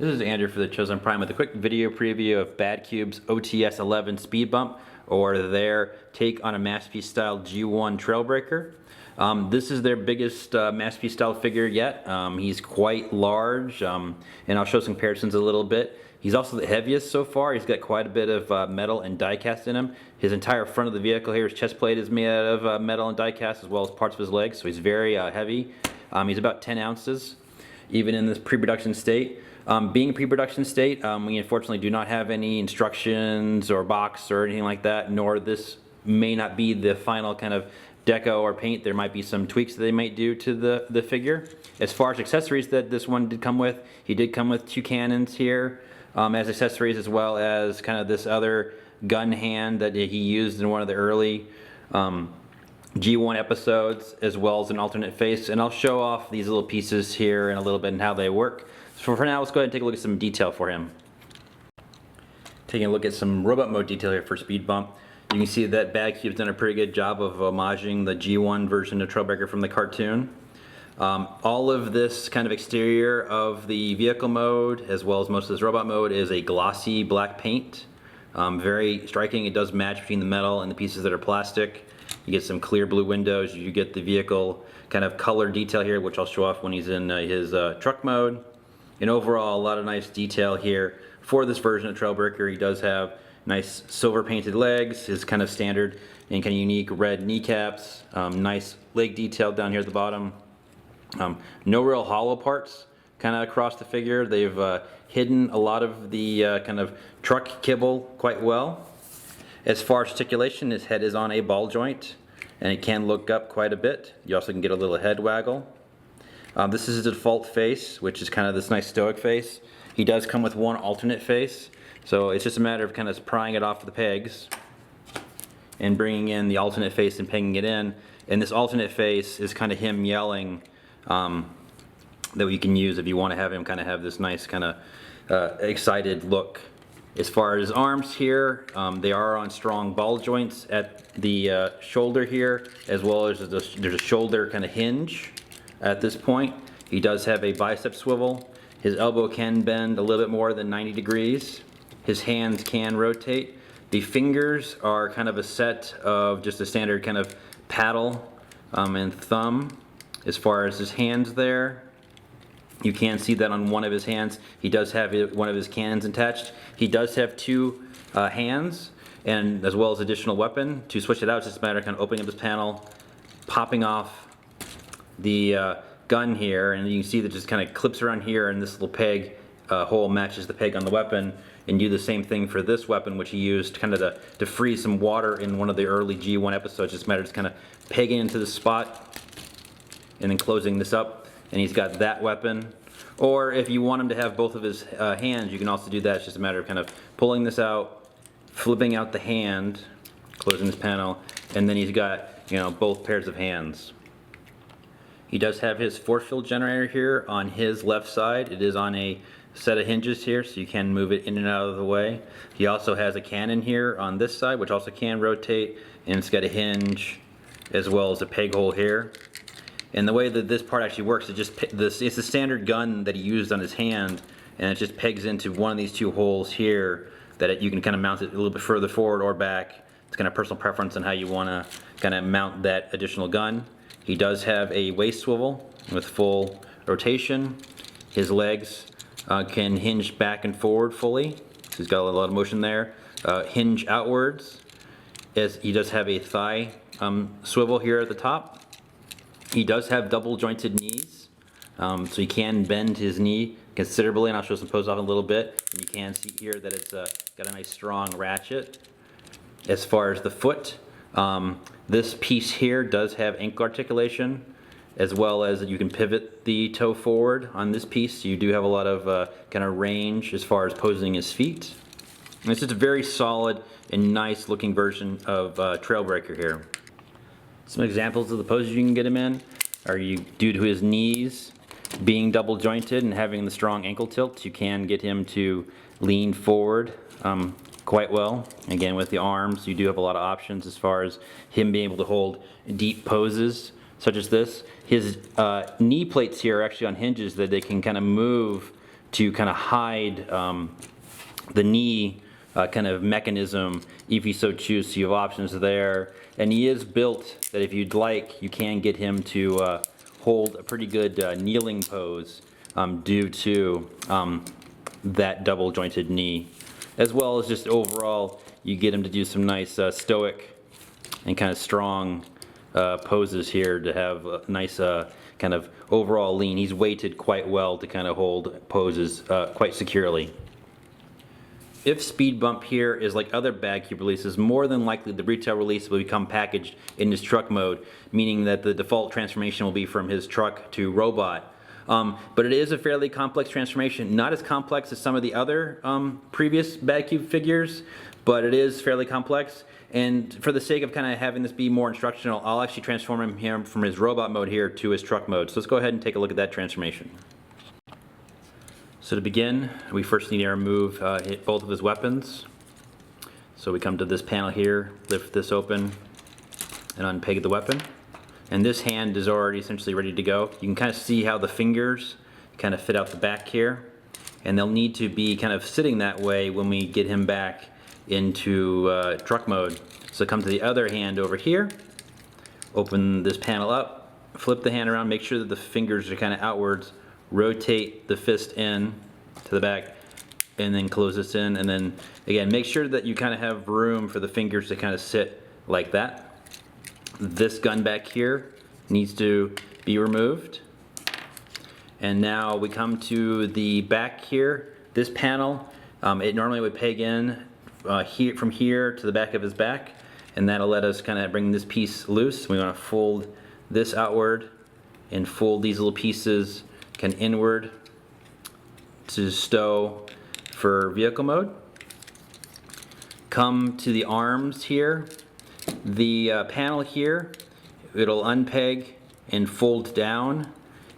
This is Andrew for the Chosen Prime with a quick video preview of BadCube's OTS-11 Speedbump, or their take on a Masterpiece style G1 Trailbreaker. This is their biggest Masterpiece style figure yet. He's quite large, and I'll show some comparisons a little bit. He's also the heaviest so far. He's got quite a bit of metal and die cast in him. His entire front of the vehicle here, his chest plate is made out of metal and die cast, as well as parts of his legs, so he's very heavy. He's about 10 ounces, even in this pre-production state. Being a pre-production state, we unfortunately do not have any instructions or box or anything like that, nor this may not be the final kind of deco or paint. There might be some tweaks that they might do to the figure. As far as accessories that this one did come with, he did come with two cannons here as accessories, as well as kind of this other gun hand that he used in one of the early G1 episodes, as well as an alternate face. And I'll show off these little pieces here in a little bit and how they work. So for now, let's go ahead and take a look at some detail for him. Taking a look at some robot mode detail here for Speedbump. You can see that BadCube's done a pretty good job of homaging the G1 version of Trailbreaker from the cartoon. All of this kind of exterior of the vehicle mode, as well as most of this robot mode, is a glossy black paint. Very striking. It does match between the metal and the pieces that are plastic. You get some clear blue windows. You get the vehicle kind of color detail here, which I'll show off when he's in his truck mode. And overall, a lot of nice detail here for this version of Trailbreaker. He does have nice silver painted legs, his kind of standard and kind of unique red kneecaps, nice leg detail down here at the bottom. No real hollow parts kind of across the figure. They've hidden a lot of the kind of truck kibble quite well. As far as articulation, his head is on a ball joint, and it can look up quite a bit. You also can get a little head waggle. This is his default face, which is kind of this nice stoic face. He does come with one alternate face, so it's just a matter of kind of prying it off the pegs and bringing in the alternate face and pegging it in. And this alternate face is kind of him yelling, that you can use if you want to have him kind of have this nice kind of excited look. As far as his arms here, they are on strong ball joints at the shoulder here, as well as there's a shoulder kind of hinge. At this point, he does have a bicep swivel. His elbow can bend a little bit more than 90 degrees. His hands can rotate. The fingers are kind of a set of just a standard kind of paddle and thumb. As far as his hands there, you can see that on one of his hands, he does have one of his cannons attached. He does have two hands, and as well as additional weapon. To switch it out, it's just a matter of kind of opening up this panel, popping off the gun here, and you can see that just kind of clips around here, and this little peg hole matches the peg on the weapon. And do the same thing for this weapon, which he used kind of to freeze some water in one of the early G1 episodes. Just a matter of just kind of pegging into the spot and then closing this up, and he's got that weapon. Or if you want him to have both of his hands, you can also do that. It's just a matter of kind of pulling this out, flipping out the hand, closing this panel, and then he's got, you know, both pairs of hands. He does have his force field generator here on his left side. It is on a set of hinges here, so you can move it in and out of the way. He also has a cannon here on this side, which also can rotate, and it's got a hinge as well as a peg hole here. And the way that this part actually works, it's a standard gun that he used on his hand, and it just pegs into one of these two holes here that you can kind of mount it a little bit further forward or back. It's kind of personal preference on how you want to kind of mount that additional gun. He does have a waist swivel with full rotation. His legs can hinge back and forward fully, so he's got a lot of motion there. Hinge outwards, as he does have a thigh swivel here at the top. He does have double jointed knees, so he can bend his knee considerably, and I'll show some pose off in a little bit. And you can see here that it's got a nice strong ratchet. As far as the foot, this piece here does have ankle articulation, as well as you can pivot the toe forward on this piece. So you do have a lot of kind of range as far as posing his feet. And it's just a very solid and nice looking version of Trailbreaker here. Some examples of the poses you can get him in are due to his knees being double jointed and having the strong ankle tilt, you can get him to lean forward quite well. Again, with the arms, you do have a lot of options as far as him being able to hold deep poses such as this. His knee plates here are actually on hinges that they can kind of move to kind of hide the knee kind of mechanism if you so choose. So you have options there, and he is built that if you'd like, you can get him to hold a pretty good kneeling pose due to that double jointed knee, as well as just overall you get him to do some nice stoic and kind of strong poses here to have a nice kind of overall lean. He's weighted quite well to kind of hold poses quite securely. If Speedbump here is like other BadCube releases, more than likely the retail release will become packaged in his truck mode, meaning that the default transformation will be from his truck to robot. But it is a fairly complex transformation, not as complex as some of the other previous BadCube figures, but it is fairly complex. And for the sake of kind of having this be more instructional, I'll actually transform him here from his robot mode here to his truck mode. So let's go ahead and take a look at that transformation. So to begin, we first need to remove both of his weapons. So we come to this panel here, lift this open, and unpeg the weapon. And this hand is already essentially ready to go. You can kind of see how the fingers kind of fit out the back here. And they'll need to be kind of sitting that way when we get him back into truck mode. So come to the other hand over here, open this panel up, flip the hand around, make sure that the fingers are kind of outwards, rotate the fist in to the back, and then close this in, and then again make sure that you kind of have room for the fingers to kind of sit like that. This gun back here needs to be removed, and now we come to the back here. This panel, it normally would peg in here, from here to the back of his back, and that'll let us kind of bring this piece loose. We want to fold this outward and fold these little pieces kind of inward to stow for vehicle mode. Come to the arms here. The panel here, it'll unpeg and fold down,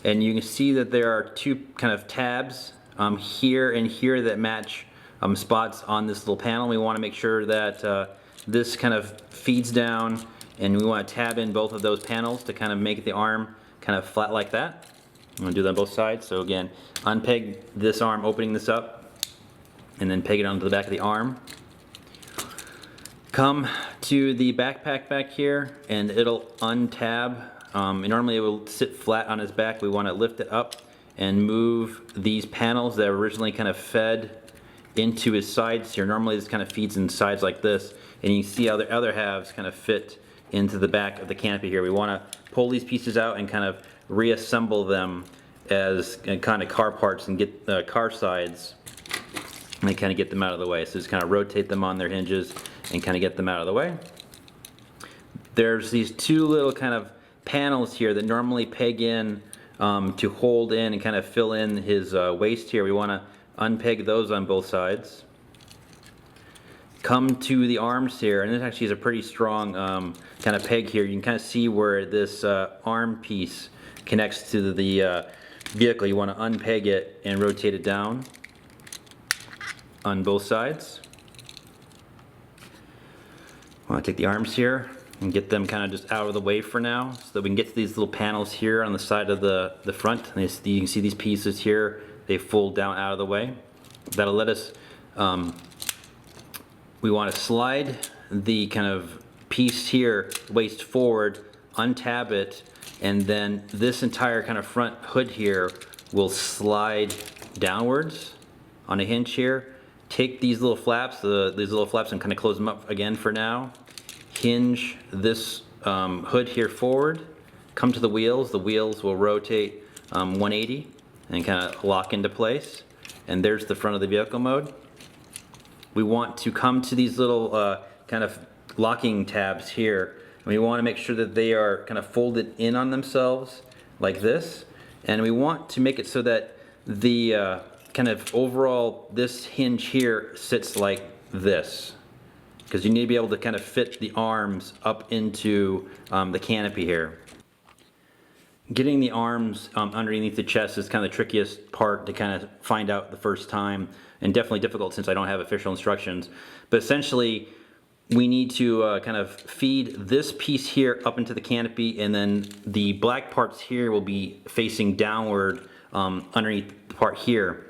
and you can see that there are two kind of tabs here and here that match spots on this little panel. We want to make sure that this kind of feeds down, and we want to tab in both of those panels to kind of make the arm kind of flat like that. I'm going to do that on both sides. So again, unpeg this arm, opening this up, and then peg it onto the back of the arm. Come to the backpack back here, and it'll untab. And normally it will sit flat on his back. We want to lift it up and move these panels that originally kind of fed into his sides here. Normally this kind of feeds in sides like this, and you can see how the other halves kind of fit into the back of the canopy here. We want to pull these pieces out and kind of reassemble them as kind of car parts and get the car sides and kind of get them out of the way. So just kind of rotate them on their hinges and kind of get them out of the way. There's these two little kind of panels here that normally peg in to hold in and kind of fill in his waist here. We want to unpeg those on both sides. Come to the arms here, and this actually is a pretty strong kind of peg here. You can kind of see where this arm piece connects to the vehicle. You want to unpeg it and rotate it down on both sides. I want to take the arms here and get them kind of just out of the way for now, so that we can get to these little panels here on the side of the front. And you can see these pieces here, they fold down out of the way. That'll let us, we want to slide the kind of piece here waist forward, untab it, and then this entire kind of front hood here will slide downwards on a hinge here. Take these little flaps, and kind of close them up again for now. Hinge this hood here forward. Come to the wheels. The wheels will rotate 180 and kind of lock into place. And there's the front of the vehicle mode. We want to come to these little kind of locking tabs here. And we want to make sure that they are kind of folded in on themselves like this. And we want to make it so that the kind of overall, this hinge here sits like this, because you need to be able to kind of fit the arms up into the canopy here. Getting the arms underneath the chest is kind of the trickiest part to kind of find out the first time, and definitely difficult since I don't have official instructions. But essentially, we need to kind of feed this piece here up into the canopy, and then the black parts here will be facing downward underneath the part here.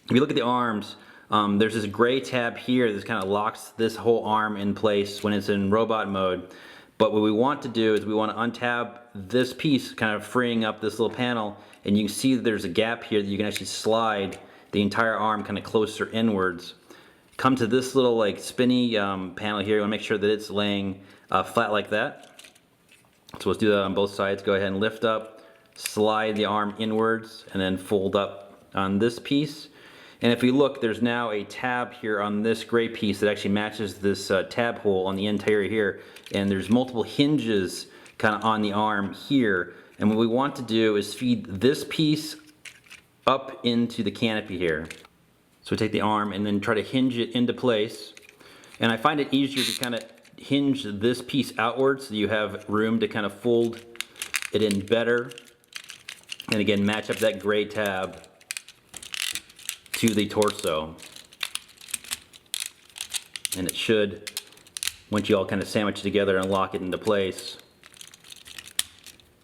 If you look at the arms, there's this gray tab here that kind of locks this whole arm in place when it's in robot mode. But what we want to do is we want to untab this piece, kind of freeing up this little panel, and you can see that there's a gap here that you can actually slide the entire arm kind of closer inwards. Come to this little like spinny panel here. You want to make sure that it's laying flat like that. So let's do that on both sides. Go ahead and lift up, slide the arm inwards, and then fold up on this piece. And if we look, there's now a tab here on this gray piece that actually matches this tab hole on the interior here. And there's multiple hinges kind of on the arm here. And what we want to do is feed this piece up into the canopy here. So we take the arm and then try to hinge it into place. And I find it easier to kind of hinge this piece outwards so you have room to kind of fold it in better. And again, match up that gray tab to the torso. And it should, once you all kind of sandwich it together and lock it into place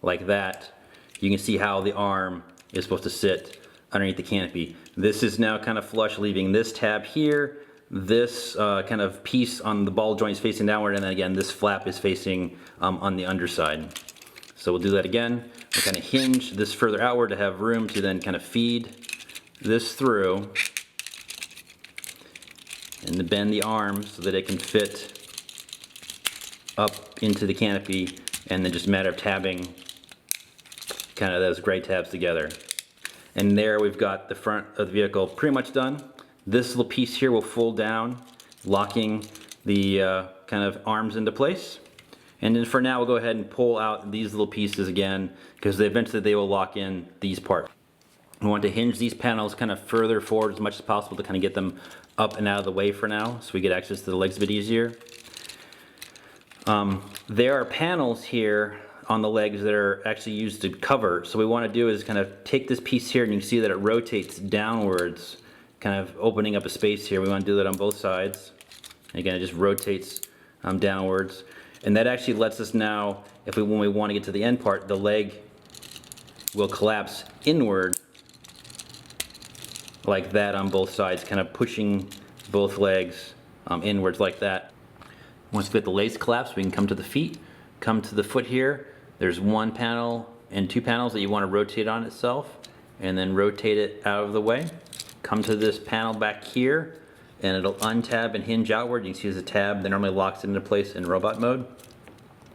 like that, you can see how the arm is supposed to sit underneath the canopy. This is now kind of flush, leaving this tab here, this kind of piece on the ball joint is facing downward, and then again this flap is facing on the underside. So we'll do that again. We'll kind of hinge this further outward to have room to then kind of feed this through and to bend the arm so that it can fit up into the canopy, and then just a matter of tabbing kind of those gray tabs together. And there we've got the front of the vehicle pretty much done. This little piece here will fold down, locking the kind of arms into place. And then for now we'll go ahead and pull out these little pieces again, because eventually they will lock in these parts. We want to hinge these panels kind of further forward as much as possible to kind of get them up and out of the way for now, so we get access to the legs a bit easier. There are panels here on the legs that are actually used to cover. So what we want to do is kind of take this piece here, and you can see that it rotates downwards, kind of opening up a space here. We want to do that on both sides. And again, it just rotates downwards. And that actually lets us now, when we want to get to the end part, the leg will collapse inward like that on both sides, kind of pushing both legs inwards like that. Once we get the legs collapsed, we can come to the feet, come to the foot here. There's one panel and two panels that you want to rotate on itself, and then rotate it out of the way. Come to this panel back here, and it'll untab and hinge outward. You can see there's a tab that normally locks it into place in robot mode.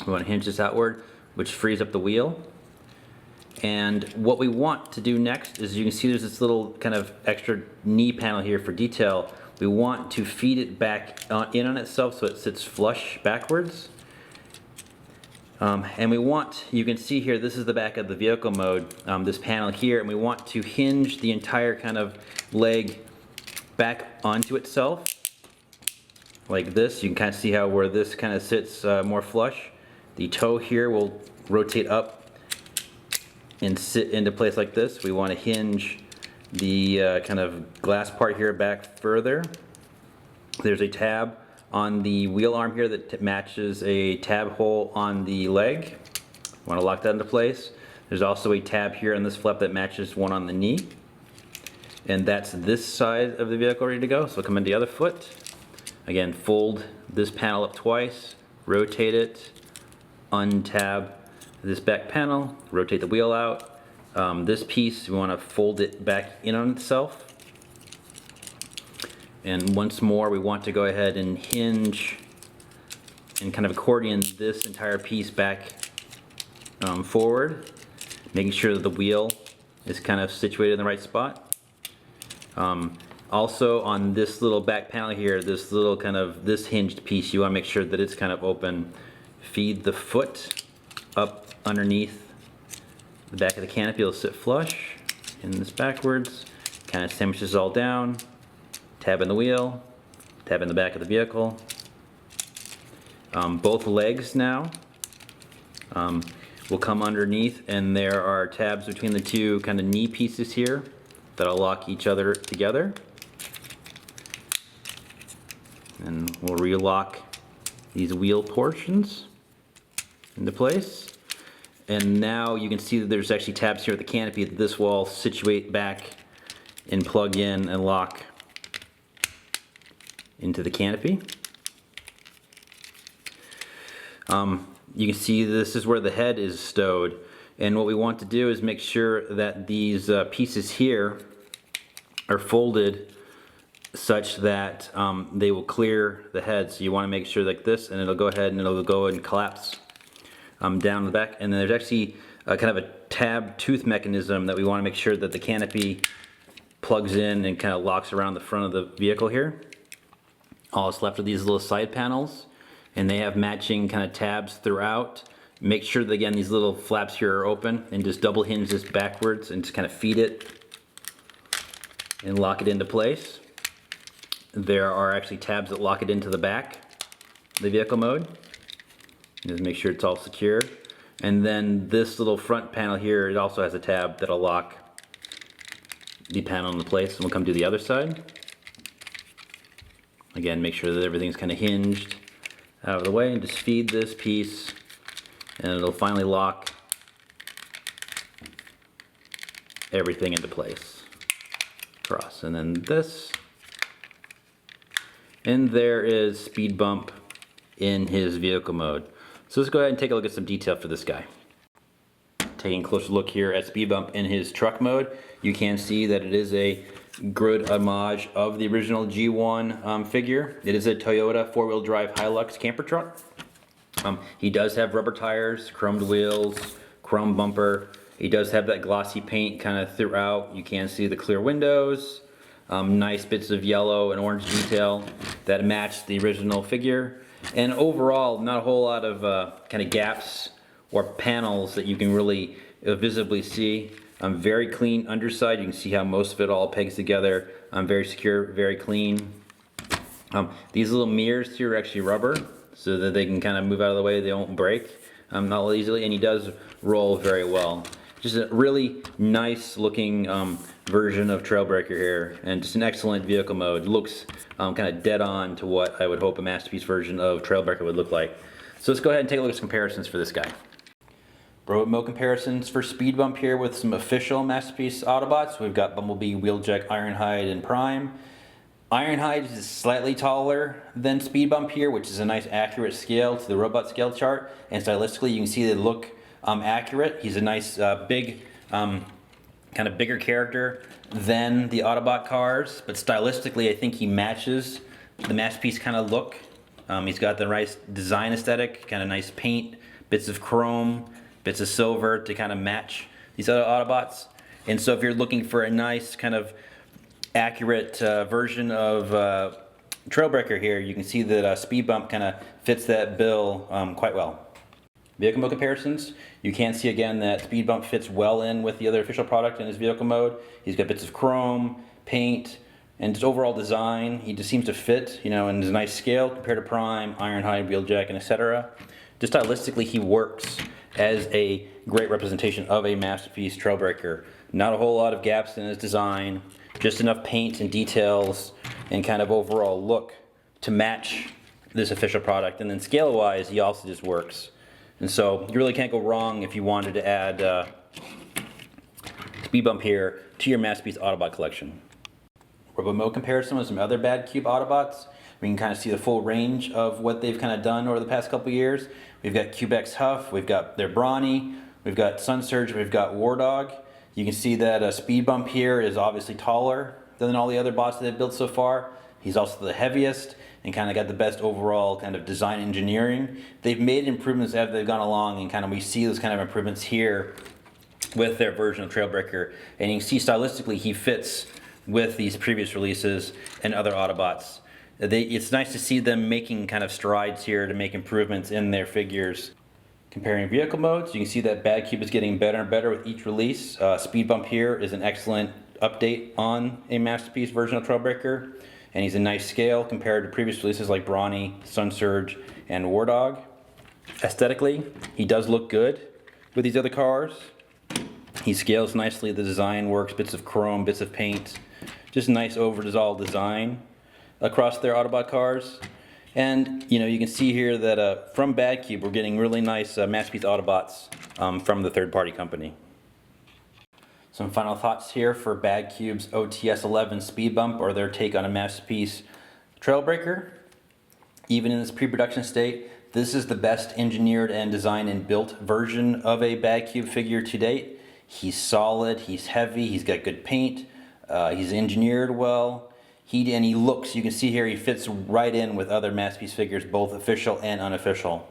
We want to hinge this outward, which frees up the wheel. And what we want to do next is, you can see there's this little kind of extra knee panel here for detail. We want to feed it back in on itself so it sits flush backwards. And we want, you can see here, this is the back of the vehicle mode, this panel here, and we want to hinge the entire kind of leg back onto itself like this. You can kind of see how where this kind of sits more flush. The toe here will rotate up and sit into place like this. We want to hinge the kind of glass part here back further. There's a tab on the wheel arm here that matches a tab hole on the leg. Want to lock that into place. There's also a tab here on this flap that matches one on the knee. And that's this side of the vehicle ready to go. So come into the other foot. Again, fold this panel up twice, rotate it, untab this back panel, rotate the wheel out. This piece, we want to fold it back in on itself. And once more, we want to go ahead and hinge and kind of accordion this entire piece back forward, making sure that the wheel is kind of situated in the right spot. Also on this little back panel here, this little kind of, this hinged piece, you want to make sure that it's kind of open. Feed the foot up underneath the back of the canopy. It'll sit flush in this backwards, kind of sandwiches all down. Tab in the wheel, tab in the back of the vehicle. Both legs now will come underneath, and there are tabs between the two kind of knee pieces here that'll lock each other together. And we'll relock these wheel portions into place. And now you can see that there's actually tabs here at the canopy that this will situate back and plug in and lock into the canopy. You can see this is where the head is stowed, and what we want to do is make sure that these pieces here are folded such that they will clear the head. So you want to make sure like this, and it'll go ahead and it'll go and collapse down the back. And then there's actually kind of a tab tooth mechanism that we want to make sure that the canopy plugs in and kind of locks around the front of the vehicle here. All that's left are these little side panels, and they have matching kind of tabs throughout. Make sure that again these little flaps here are open, and just double hinge this backwards and just kind of feed it and lock it into place. There are actually tabs that lock it into the back, the vehicle mode. Just make sure it's all secure. And then this little front panel here, it also has a tab that'll lock the panel into place. And we'll come to the other side. Again, make sure that everything's kind of hinged out of the way, and just feed this piece and it'll finally lock everything into place across. And then this, and there is Speedbump in his vehicle mode. So let's go ahead and take a look at some detail for this guy. Taking a closer look here at Speedbump in his truck mode, you can see that it is a good homage of the original G1 figure. It is a Toyota four-wheel drive Hilux camper truck. He does have rubber tires, chromed wheels, chrome bumper. He does have that glossy paint kind of throughout. You can see the clear windows, nice bits of yellow and orange detail that match the original figure. And overall, not a whole lot of kind of gaps or panels that you can really visibly see. Very clean underside. You can see how most of it all pegs together. Very secure, very clean. These little mirrors here are actually rubber, so that they can kind of move out of the way, they won't break not easily, and he does roll very well. Just a really nice looking version of Trailbreaker here, and just an excellent vehicle mode. Looks kind of dead on to what I would hope a Masterpiece version of Trailbreaker would look like. So let's go ahead and take a look at some comparisons for this guy. Robot mode comparisons for Speedbump here with some official Masterpiece Autobots. We've got Bumblebee, Wheeljack, Ironhide, and Prime. Ironhide is slightly taller than Speedbump here, which is a nice accurate scale to the robot scale chart. And stylistically, you can see they look accurate. He's a nice big, kind of bigger character than the Autobot cars, but stylistically I think he matches the Masterpiece kind of look. He's got the nice design aesthetic, kind of nice paint, bits of chrome, bits of silver to kind of match these other Autobots. And so if you're looking for a nice kind of accurate version of Trailbreaker here, you can see that Speedbump kind of fits that bill quite well. Vehicle mode comparisons, you can see again that Speedbump fits well in with the other official product in his vehicle mode. He's got bits of chrome, paint, and his overall design, he just seems to fit, you know, in his nice scale compared to Prime, Ironhide, Wheeljack, and etc. Just stylistically, he works as a great representation of a Masterpiece Trailbreaker. Not a whole lot of gaps in his design, just enough paint and details and kind of overall look to match this official product. And then scale-wise, he also just works. And so you really can't go wrong if you wanted to add Speedbump here to your Masterpiece Autobot collection. Robot mode comparison with some other BadCube Autobots. We can kind of see the full range of what they've kind of done over the past couple years. We've got Cubex Huff, we've got their Brawny, we've got Sunsurge, we've got Wardog. You can see that Speedbump here is obviously taller than all the other bots that they've built so far. He's also the heaviest and kind of got the best overall kind of design engineering. They've made improvements as they've gone along, and kind of we see those kind of improvements here with their version of Trailbreaker. And you can see stylistically he fits with these previous releases and other Autobots. It's nice to see them making kind of strides here to make improvements in their figures. Comparing vehicle modes, you can see that BadCube is getting better and better with each release. Speedbump here is an excellent update on a Masterpiece version of Trailbreaker, and he's a nice scale compared to previous releases like Brawny, Sunsurge, and Wardog. Aesthetically, he does look good with these other cars. He scales nicely, the design works, bits of chrome, bits of paint, just nice overall design across their Autobot cars. And you know, you can see here that from BadCube we're getting really nice Masterpiece Autobots from the third-party company. Some final thoughts here for BadCube's OTS-11 Speedbump, or their take on a Masterpiece Trailbreaker. Even in its pre-production state, this is the best engineered and designed and built version of a BadCube figure to date. He's solid, he's heavy, he's got good paint, he's engineered well. He looks, you can see here, he fits right in with other Masterpiece figures, both official and unofficial.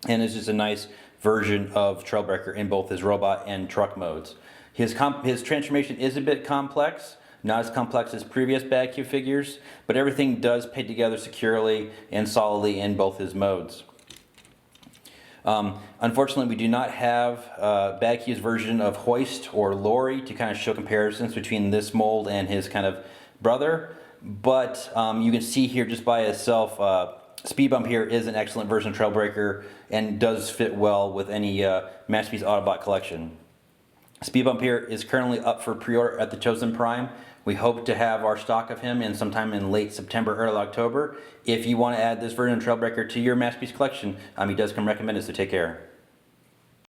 And it's just a nice version of Trailbreaker in both his robot and truck modes. His transformation is a bit complex, not as complex as previous BadCube figures, but everything does pay together securely and solidly in both his modes. Unfortunately, we do not have BadCube's version of Hoist or Lori to kind of show comparisons between this mold and his kind of brother, but you can see here just by itself, Speedbump here is an excellent version of Trailbreaker and does fit well with any Masterpiece Autobot collection. Speedbump here is currently up for pre-order at the Chosen Prime. We hope to have our stock of him in sometime in late September, early October. If you want to add this version of Trailbreaker to your Masterpiece collection, he does come recommended, so take care.